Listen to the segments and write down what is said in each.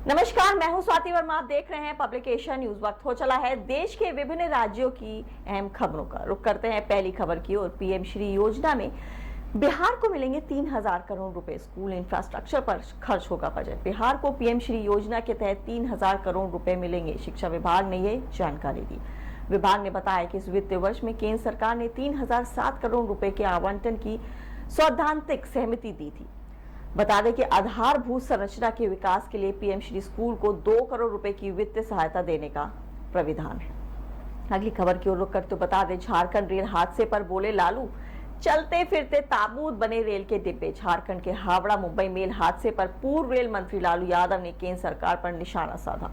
नमस्कार, मैं हूं स्वाति वर्मा। आप देख रहे हैं पब्लिकेशन न्यूज। वक्त हो चला है देश के विभिन्न राज्यों की अहम खबरों का। रुख करते हैं पहली खबर की ओर। पीएम श्री योजना में बिहार को मिलेंगे 3,000 करोड़ रुपए। स्कूल इंफ्रास्ट्रक्चर पर खर्च होगा बजट। बिहार को पीएम श्री योजना के तहत 3,000 करोड़ रुपए मिलेंगे। शिक्षा विभाग ने ये जानकारी दी। विभाग ने बताया कि इस वित्तीय वर्ष में केंद्र सरकार ने 3,007 करोड़ रुपए के आवंटन की सैद्धांतिक सहमति दी थी। बता दें कि आधारभूत संरचना के विकास के लिए पीएम श्री स्कूल को 2 करोड़ रुपए की वित्तीय सहायता देने का प्राविधान है। अगली खबर की ओर रुख करते बता दें, झारखंड रेल हादसे पर बोले लालू, चलते फिरते ताबूत बने रेल के डिब्बे। झारखंड के हावड़ा मुंबई मेल हादसे पर पूर्व रेल मंत्री लालू यादव ने केंद्र सरकार पर निशाना साधा।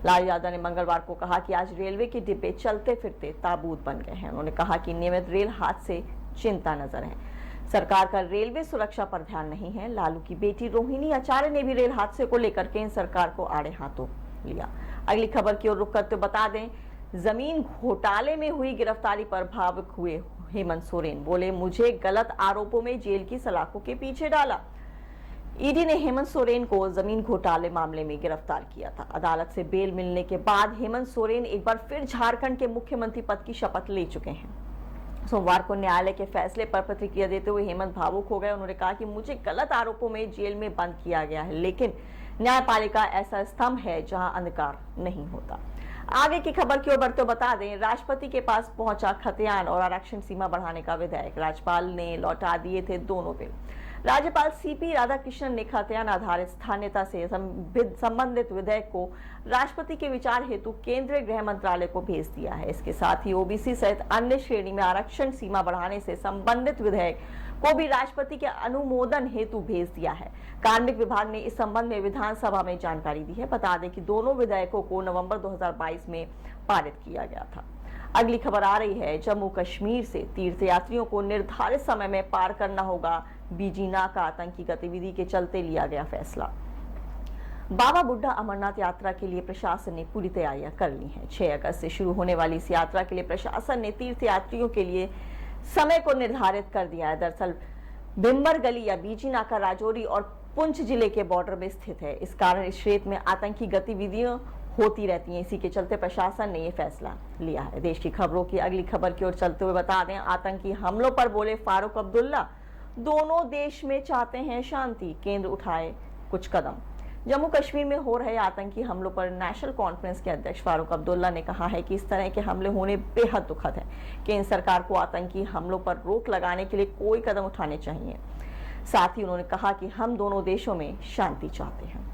लालू यादव ने मंगलवार को कहा कि आज रेलवे के डिब्बे चलते फिरते ताबूत बन गए हैं। उन्होंने कहा कि नियमित रेल हादसे चिंता नजर है। सरकार का रेलवे सुरक्षा पर ध्यान नहीं है। लालू की बेटी रोहिणी आचार्य ने भी रेल हादसे को लेकर केंद्र सरकार को आड़े हाथों लिया। अगली खबर की ओर रुख करते बता दें, जमीन घोटाले में हुई गिरफ्तारी पर भावुक हुए हेमंत सोरेन। बोले, मुझे गलत आरोपों में जेल की सलाखों के पीछे डाला। ईडी ने हेमंत सोरेन को जमीन घोटाले मामले में गिरफ्तार किया था। अदालत से बेल मिलने के बाद हेमंत सोरेन एक बार फिर झारखंड के मुख्यमंत्री पद की शपथ ले चुके हैं। सोमवार को न्यायालय के फैसले पर प्रतिक्रिया देते हुए हेमंत भावुक हो गए। उन्होंने कहा कि मुझे गलत आरोपों में जेल में बंद किया गया है, लेकिन न्यायपालिका ऐसा स्तंभ है जहां अंधकार नहीं होता। आगे की खबर की ओर बढ़ते बता दें, राष्ट्रपति के पास पहुंचा खतियान और आरक्षण सीमा बढ़ाने का विधेयक। राज्यपाल ने लौटा दिए थे दोनों बिल। राज्यपाल सीपी राधाकृष्णन ने खतियान आधारित स्थानीयता से संबंधित विधेयक को राष्ट्रपति के विचार हेतु केंद्रीय गृह मंत्रालय को भेज दिया है। इसके साथ ही ओबीसी सहित अन्य श्रेणी में आरक्षण सीमा बढ़ाने से संबंधित विधेयक को भी राष्ट्रपति के अनुमोदन हेतु भेज दिया है। कार्मिक विभाग ने इस संबंध में विधानसभा में जानकारी दी है। बता दें कि दोनों विधेयकों को नवंबर 2022 में पारित किया गया था। अगली खबर आ रही है, जम्मू कश्मीर से तीर्थयात्रियों को निर्धारित समय में पार करना होगा। बीजीना का आतंकी गतिविधि के चलते लिया गया फैसला। बाबा बुड्ढा अमरनाथ यात्रा के लिए प्रशासन ने पूरी तैयारियां कर ली हैं। 6 अगस्त से शुरू होने वाली इस यात्रा के लिए प्रशासन ने तीर्थयात्रियों के लिए समय को निर्धारित कर दिया है। दरअसल भिम्बर गली या बीजीनाका राजौरी और पुंछ जिले के बॉर्डर में स्थित है। इस कारण इस क्षेत्र में आतंकी गतिविधियां होती रहती हैं। इसी के चलते प्रशासन ने यह फैसला लिया है। देश की खबरों की अगली खबर की ओर चलते हुए बता दें, आतंकी हमलों पर बोले फारूक अब्दुल्ला, दोनों देश में चाहते हैं शांति, केंद्र उठाए कुछ कदम। जम्मू कश्मीर में हो रहे आतंकी हमलों पर नेशनल कॉन्फ्रेंस के अध्यक्ष फारूक अब्दुल्ला ने कहा है कि इस तरह के हमले होने बेहद दुखद है। केंद्र सरकार को आतंकी हमलों पर रोक लगाने के लिए कोई कदम उठाने चाहिए। साथ ही उन्होंने कहा कि हम दोनों देशों में शांति चाहते हैं।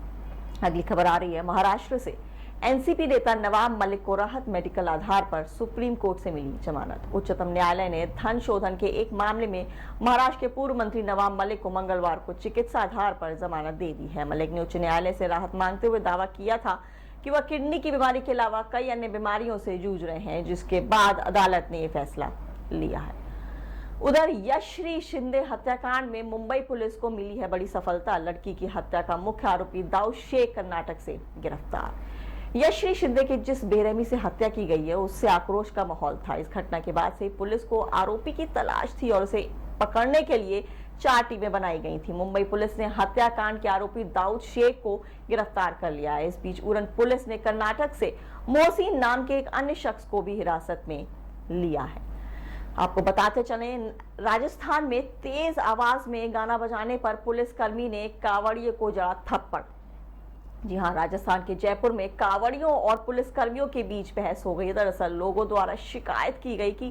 अगली खबर आ रही है, महाराष्ट्र से एनसीपी नेता नवाब मलिक को राहत मेडिकल आधार पर सुप्रीम कोर्ट से मिली जमानत। उच्चतम न्यायालय ने धन शोधन के एक मामले में महाराष्ट्र के पूर्व मंत्री नवाब मलिक को मंगलवार को चिकित्सा आधार पर जमानत दे दी है। मलिक ने उच्च न्यायालय से राहत मांगते हुए दावा किया था कि वह किडनी की बीमारी के अलावा कई अन्य बीमारियों से जूझ रहे हैं, जिसके बाद अदालत ने यह फैसला लिया है। उधर यशश्री शिंदे हत्याकांड में मुंबई पुलिस को मिली है बड़ी सफलता। लड़की की हत्या का मुख्य आरोपी दाऊद शेख कर्नाटक से गिरफ्तार। यशश्री शिंदे की जिस बेरहमी से हत्या की गई है, उससे आक्रोश का माहौल था। इस घटना के बाद से पुलिस को आरोपी की तलाश थी और उसे पकड़ने के लिए 4 टीमें बनाई गई थी। मुंबई पुलिस ने हत्याकांड के आरोपी दाऊद शेख को गिरफ्तार कर लिया है। इस बीच उड़न पुलिस ने कर्नाटक से मोहसिन नाम के एक अन्य शख्स को भी हिरासत में लिया है। आपको बताते चले, राजस्थान में तेज आवाज में गाना बजाने पर पुलिसकर्मी ने कावड़िए को जड़ा थप्पड़। जी हां, राजस्थान के जयपुर में कावड़ियों और पुलिसकर्मियों के बीच बहस हो गई। दरअसल लोगों द्वारा शिकायत की गई कि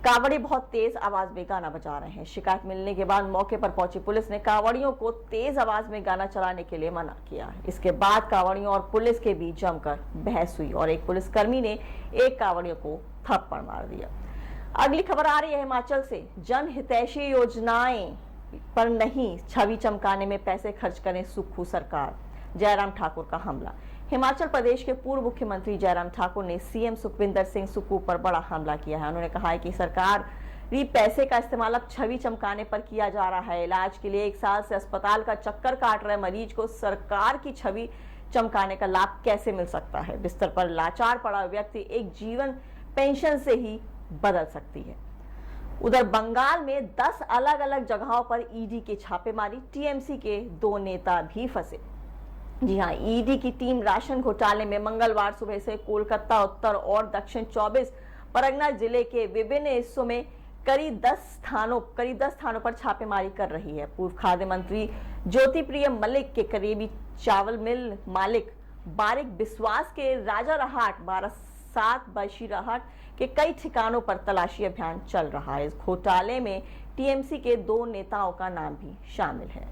कावड़ी बहुत तेज आवाज में गाना बजा रहे हैं। शिकायत मिलने के बाद मौके पर पहुंची पुलिस ने कावड़ियों को तेज आवाज में गाना चलाने के लिए मना किया। इसके बाद कावड़ियों और पुलिस के बीच जमकर बहस हुई और एक पुलिसकर्मी ने एक कावड़ियों को थप्पड़ मार दिया। अगली खबर आ रही है हिमाचल से, जन हितैषी योजनाएं पर नहीं छवि चमकाने में पैसे खर्च करें सुक्खू सरकार। जयराम ठाकुर का हमला। हिमाचल प्रदेश के पूर्व मुख्यमंत्री जयराम ठाकुर ने सीएम सुखविंदर सिंह सुक्खू पर बड़ा हमला किया है। उन्होंने कहा है कि सरकार पैसे का इस्तेमाल अब छवि चमकाने पर किया जा रहा है। इलाज के लिए 1 साल से अस्पताल का चक्कर काट रहे मरीज को सरकार की छवि चमकाने का लाभ कैसे मिल सकता है। बिस्तर पर लाचार पड़ा व्यक्ति एक जीवन पेंशन से ही बदल सकती है। उधर बंगाल में 10 अलग अलग जगहों पर ईडी के छापेमारी। टीएमसी के 2 नेता भी फंसे। जी हाँ, ईडी की टीम राशन घोटाले में मंगलवार सुबह से कोलकाता, उत्तर और दक्षिण 24 परगना जिले के विभिन्न हिस्सों में करीब 10 स्थानों पर छापेमारी कर रही है। पूर्व खाद्य मंत्री ज्योति प्रिय मलिक के करीबी चावल मिल मालिक बारिक बिस्वास के राजा रहाट 12/7 बशीरहाट के कई ठिकानों पर तलाशी अभियान चल रहा है। इस घोटाले में टीएमसी के 2 नेताओं का नाम भी शामिल है।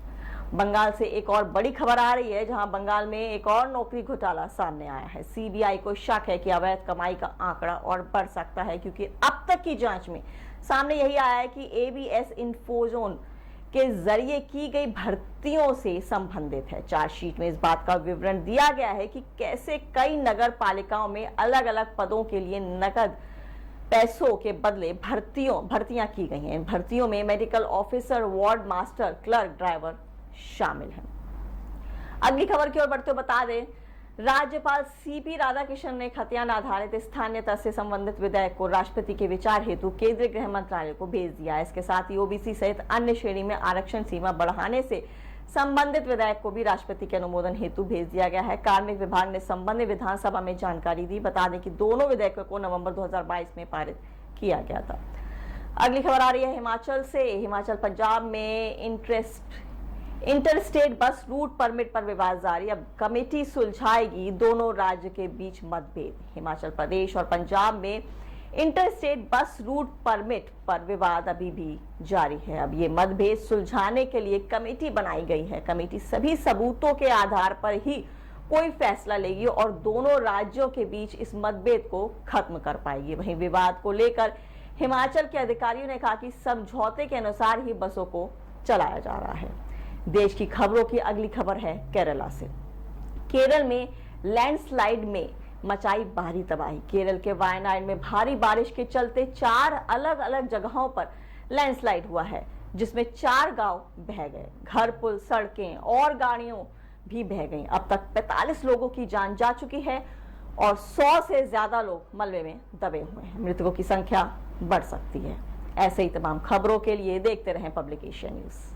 बंगाल से एक और बड़ी खबर आ रही है, जहां बंगाल में एक और नौकरी घोटाला सामने आया है। सीबीआई को शक है कि अवैध कमाई का आंकड़ा और बढ़ सकता है, क्योंकि अब तक की जांच में सामने यही आया है कि एबीएस इन्फोजोन के जरिए की गई भर्तियों से संबंधित है। चार्जशीट में इस बात का विवरण दिया गया है कि कैसे कई नगर पालिकाओं में अलग अलग पदों के लिए नकद पैसों के बदले भर्तियां की गई हैं। इन भर्तियों में medical officer, ward master, clerk, driver शामिल हैं। अगली खबर की ओर बढ़ते हुए बता दें, राज्यपाल सीपी राधाकृष्णन ने खतियान आधारित स्थानीयता से संबंधित विधेयक को राष्ट्रपति के विचार हेतु केंद्रीय गृह मंत्रालय को भेज दिया है। इसके साथ ही ओबीसी सहित अन्य श्रेणी में आरक्षण सीमा बढ़ाने से संबंधित विधेयक को भी राष्ट्रपति के अनुमोदन हेतु भेज दिया गया है। कार्मिक विभाग ने संबंधित विधानसभा में जानकारी दी। बता दें कि दोनों विधेयकों को नवंबर 2022 में पारित किया गया था। अगली खबर आ रही है हिमाचल से। हिमाचल पंजाब में इंटरस्टेट बस रूट परमिट पर विवाद जारी। अब कमेटी सुलझाएगी दोनों राज्य के बीच मतभेद। हिमाचल प्रदेश और पंजाब में इंटरस्टेट बस रूट परमिट पर विवाद अभी भी जारी है। अब ये मतभेद सुलझाने के लिए कमेटी बनाई गई है। कमेटी सभी सबूतों के आधार पर ही कोई फैसला लेगी और दोनों राज्यों के बीच इस मतभेद को खत्म कर पाएगी। वहीं विवाद को लेकर हिमाचल के अधिकारियों ने कहा कि समझौते के अनुसार ही बसों को चलाया जा रहा है। देश की खबरों की अगली खबर है केरला से। केरल में लैंडस्लाइड में मचाई भारी तबाही। केरल के वायनाड में भारी बारिश के चलते 4 अलग अलग जगहों पर लैंडस्लाइड हुआ है, जिसमें 4 गांव बह गए। घर, पुल, सड़कें और गाड़ियों भी बह गईं। अब तक 45 लोगों की जान जा चुकी है और 100 से ज्यादा लोग मलबे में दबे हुए हैं। मृतकों की संख्या बढ़ सकती है। ऐसे ही तमाम खबरों के लिए देखते रहें पब्लिक एशिया न्यूज।